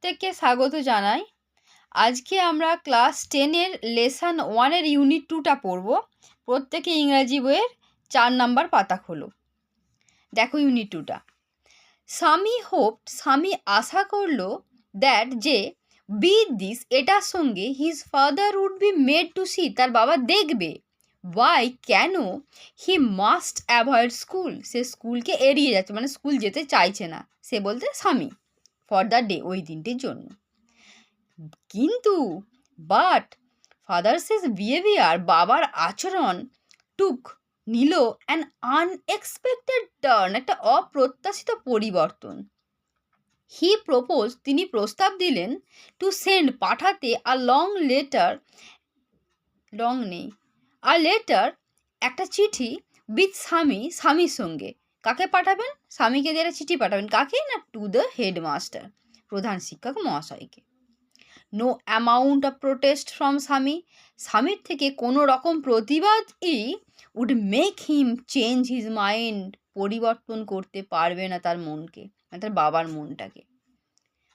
প্রত্যেককে স্বাগত জানাই। আজকে আমরা ক্লাস 10-এর লেসন 1-এর ইউনিট 2টা পড়ব। প্রত্যেকে ইংরাজি বইয়ের 4 নাম্বার পাতা খোলো। দেখো ইউনিট 2টা। স্বামী আশা করলো দ্যাট যে উইথ দিস এটার সঙ্গে his father would be made to see তার বাবা দেখবে ওয়াই কেন হি মাস্ট অ্যাভয়েড স্কুল সে স্কুলকে এড়িয়ে যাচ্ছে, মানে স্কুল যেতে চাইছে না। সে বলতে স্বামী ফর দ্য ডে, ওই দিনটির জন্য। কিন্তু বাট ফাদার সেজ বিহেভিয়ার, বাবার আচরণ নিল অ্যান আনএক্সপেক্টেড টার্ন, একটা অপ্রত্যাশিত পরিবর্তন। হি প্রপোজ, তিনি প্রস্তাব দিলেন, টু সেন্ড, পাঠাতে, আ লং লেটার, একটা চিঠি, উইথ স্বামীর সঙ্গে। কাকে পাঠাবেন? স্বামীকে দিয়ে একটা চিঠি পাঠাবেন। কাকে না? টু দ্য হেডমাস্টার, প্রধান শিক্ষক মহাশয়কে। No amount of protest from স্বামীর থেকে কোনো রকম প্রতিবাদই would make him change his mind, পরিবর্তন করতে পারবে না তার মনকে, মানে তার বাবার মনটাকে।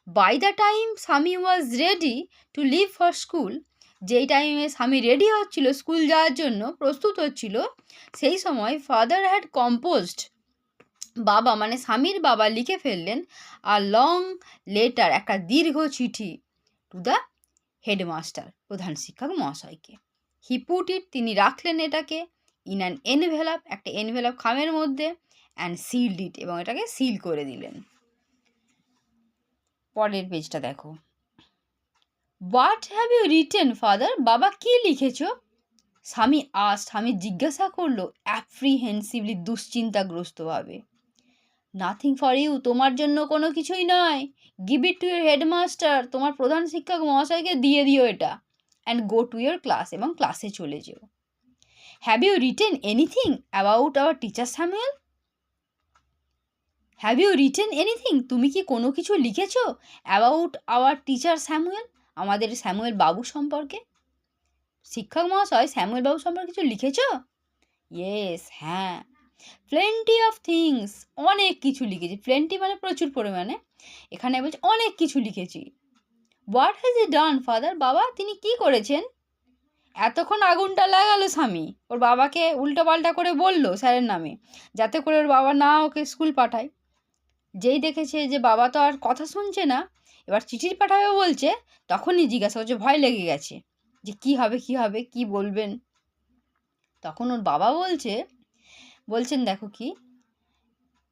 By the time Swami was ready to leave for school, যেই টাইমে স্বামী রেডি হচ্ছিল স্কুল যাওয়ার জন্য, প্রস্তুত হচ্ছিল, সেই সময় ফাদার হ্যাড কম্পোজড, বাবা মানে স্বামীর বাবা লিখে ফেললেন, আ লং লেটার, একটা দীর্ঘ চিঠি, টু দ্য হেডমাস্টার, প্রধান শিক্ষক মহাশয়কে। হি পুট ইট, তিনি রাখলেন এটাকে, ইন অ্যান এনভেলপ, একটা এনভেলপ খামের মধ্যে, অ্যান্ড সিলড ইট, এবং এটাকে সিল করে দিলেন। পরের পেজটা দেখো। What have you written father, বাবা কি লিখেছ? স্বামী জিজ্ঞাসা করলো অ্যাপ্রিহেন্সিভলি, দুশ্চিন্তাগ্রস্তভাবে। নাথিং ফর ইউ, তোমার জন্য কোনো কিছুই নয়। Give it to your headmaster, তোমার প্রধান শিক্ষক মহাশয়কে দিয়ে দিও এটা। And go to your class, এবং ক্লাসে চলে যেও। Have you written anything about our teacher Samuel? Have you written anything, তুমি কি কোনো কিছু লিখেছ? অ্যাবাউট আওয়ার টিচার স্যামুয়েল, আমাদের স্যামুয়েল বাবু সম্পর্কে, শিক্ষক মহাশয় স্যামুয়েল বাবু সম্পর্কে কিছু লিখেছ? ইয়েস, হ্যাঁ। প্লেন্টি অফ থিংস, অনেক কিছু লিখেছি। প্লেন্টি মানে প্রচুর পরিমাণে, এখানে বলছে অনেক কিছু লিখেছি। What has he done father, বাবা তিনি কি করেছেন? এতক্ষণ আগুনটা লাগালো স্বামী, ওর বাবাকে উল্টোপাল্টা করে বলল স্যারের নামে, যাতে করে ওর বাবা না ওকে স্কুল পাঠায়। যেই দেখেছে যে বাবা তো আর কথা শুনছে না, এবার চিঠি পাঠাবে বলছে, তখনই জিজ্ঞাসা করছে, ভয় লেগে গেছে যে কি হবে কি বলবেন। তখন ওর বাবা বলছেন দেখো কি,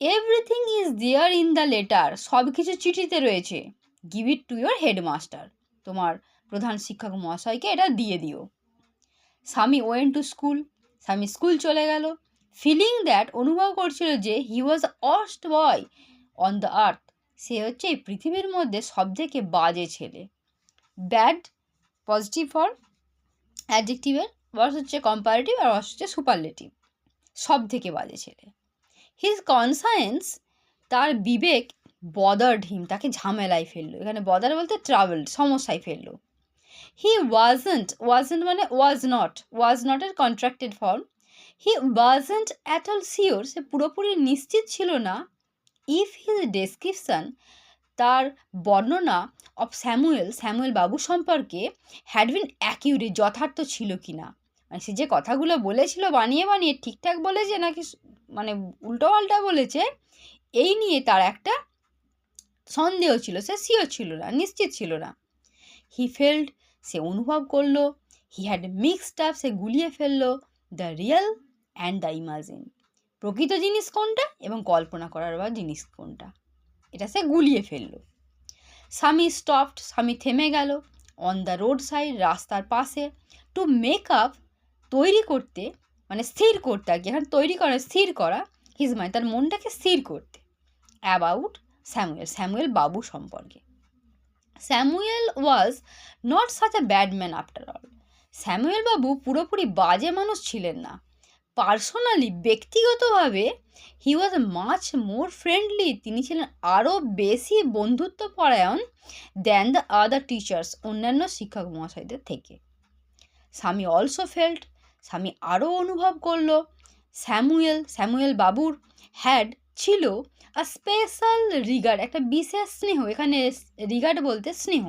everything is there in the letter, সব কিছু চিঠিতে রয়েছে। Give it to your headmaster, তোমার প্রধান শিক্ষক মহাশয়কে এটা দিয়ে দিও। Swami went to school, Swami school চলে গেল। ফিলিং দ্যাট, অনুভব করছিল যে, he was worst boy on the earth, সে হচ্ছে এই পৃথিবীর মধ্যে সবথেকে বাজে ছেলে। ব্যাড পজিটিভ ফর অ্যাডজেক্টিভের, ওয়ার্স হচ্ছে কম্পারেটিভ, আর ওয়ার্স হচ্ছে সুপারলেটিভ, সব থেকে বাজে ছেলে। হিজ কনসায়েন্স, তার বিবেক, বদার্ড হিম, তাকে ঝামেলায় ফেললো। এখানে বদার বলতে ট্রাভেলড, সমস্যায় ফেললো। হি ওয়াজন্ট মানে ওয়াজ নটের contracted form. He wasn't at all sure, সে পুরোপুরি নিশ্চিত ছিল না, ইফ হিজ ডেসক্রিপশন, তার বর্ণনা, অফ স্যামুয়েল বাবু সম্পর্কে, হ্যাড বিন অ্যাকিউরেট, যথার্থ ছিল কি না। মানে সে যে কথাগুলো বলেছিল বানিয়ে ঠিকঠাক বলেছে নাকি মানে উল্টোপাল্টা বলেছে, এই নিয়ে তার একটা সন্দেহ ছিল, সে শিওর ছিল না, নিশ্চিত ছিল না। হি ফেল্ড, সে অনুভব করলো, হি হ্যাড মিক্সড আপ, সে গুলিয়ে ফেললো, the real and the imagine, প্রকৃত জিনিস কোনটা এবং কল্পনা করার বা জিনিস কোনটা, এটা সে গুলিয়ে ফেললো। স্বামী থেমে গেল, অন দ্য রোড সাইড, রাস্তার পাশে, টু মেক আপ, তৈরি করতে, মানে স্থির করতে আর কি, এখন তৈরি করা স্থির করা, হিজ মাইন্ড, তার মনটাকে স্থির করতে, অ্যাবাউট স্যামুয়েল বাবু সম্পর্কে। Samuel was not such a bad man after all, Samuel বাবু পুরোপুরি বাজে মানুষ ছিলেন না। পার্সোনালি, ব্যক্তিগতভাবে, হি ওয়াজ মাচ মোর ফ্রেন্ডলি, তিনি ছিলেন আরও বেশি বন্ধুত্বপরায়ণ, দ্যান দ্য আদার টিচার্স, অন্যান্য শিক্ষক মহাশয়দের থেকে। স্বামী অলসো স্বামী আরও অনুভব করলো, স্যামুয়েল বাবুর হ্যাড ছিল আ স্পেশাল রিগার্ড, একটা বিশেষ স্নেহ, এখানে রিগার্ড বলতে স্নেহ,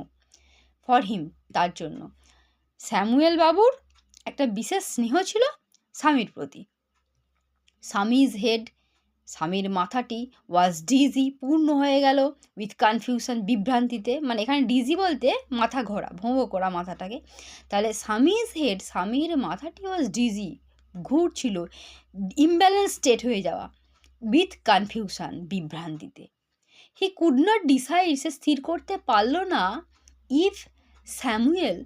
ফর হিম, তার জন্য। স্যামুয়েল বাবুর একটা বিশেষ স্নেহ ছিল স্বামীর প্রতি। স্বামীজ হেড, স্বামীর মাথাটি ওয়াজ ডিজি, পূর্ণ হয়ে গেল উইথ কনফিউশন, বিভ্রান্তিতে, মানে এখানে ডিজি বলতে মাথা ঘোরা, ভোঁ করা মাথাটাকে। তাহলে স্বামীজ হেড, স্বামীর মাথাটি ওয়াজ ডিজি, ঘুরছিল, ইমব্যালেন্স স্টেট হয়ে যাওয়া, উইথ কনফিউশন, বিভ্রান্তিতে। হি কুড নট ডিসাইড, সে স্থির করতে পারল না, if Samuel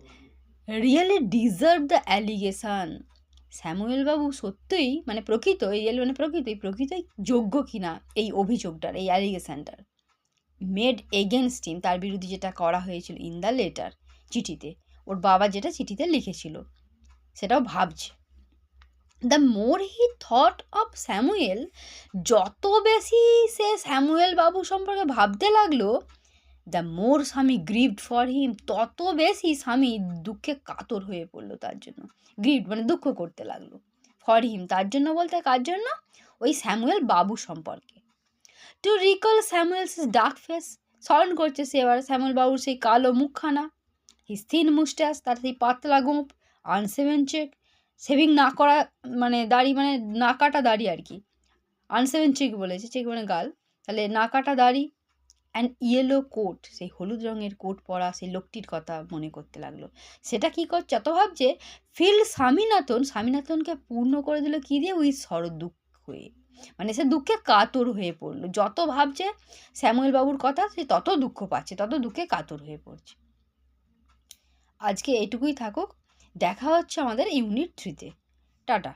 really deserve the allegation, Samuel বাবু সত্যিই মানে প্রকৃত, রিয়েল মানে প্রকৃতই যোগ্য কিনা এই অভিযোগটার, এই অ্যালিগেশনটার, মেড এগেনস্ট হিম, তার বিরুদ্ধে যেটা করা হয়েছিল, ইন দ্য লেটার, চিঠিতে, ওর বাবা যেটা চিঠিতে লিখেছিল সেটাও ভাবছে। The more he thought of Samuel, যত বেশি সে স্যামুয়েল বাবু সম্পর্কে ভাবতে লাগলো, দ্য মোর স্বামী গ্রিভড ফর হিম, তত বেশি স্বামী দুঃখে কাতর হয়ে পড়লো তার জন্য। গ্রিভড মানে দুঃখ করতে লাগলো, ফর হিম তার জন্য বলতে কার জন্য, ওই স্যামুয়েল বাবু সম্পর্কে। To recall Samuel's dark face, স্মরণ করছে সে এবার স্যামুয়েল বাবুর সেই কালো মুখখানা, হিজ থিন মুস্টাস, তার সেই পাতলা গোঁপ, আনসেভেন চেক, শেভিং না করা, মানে দাড়ি, মানে না কাটা দাড়ি আর কি, আনসেভেন চেক বলেছে, চেক মানে গাল, তাহলে না কাটা দাড়ি, অ্যান্ড ইয়েলো কোট, সেই হলুদ রঙের কোট পরা সেই লোকটির কথা মনে করতে লাগলো। সেটা কী করছে, যত ভাবছে, ফিল স্বামীনাথন, স্বামীনাথনকে পূর্ণ করে দিল কী দিয়ে, ওই দুঃখ হয়ে, মানে সে দুঃখে কাতর হয়ে পড়লো, যত ভাবছে স্যামুয়েল বাবুর কথা সে তত দুঃখ পাচ্ছে, তত দুঃখে কাতর হয়ে পড়ছে। আজকে এটুকুই থাকুক, দেখা হচ্ছে আমাদের ইউনিট 3-তে। টাটা।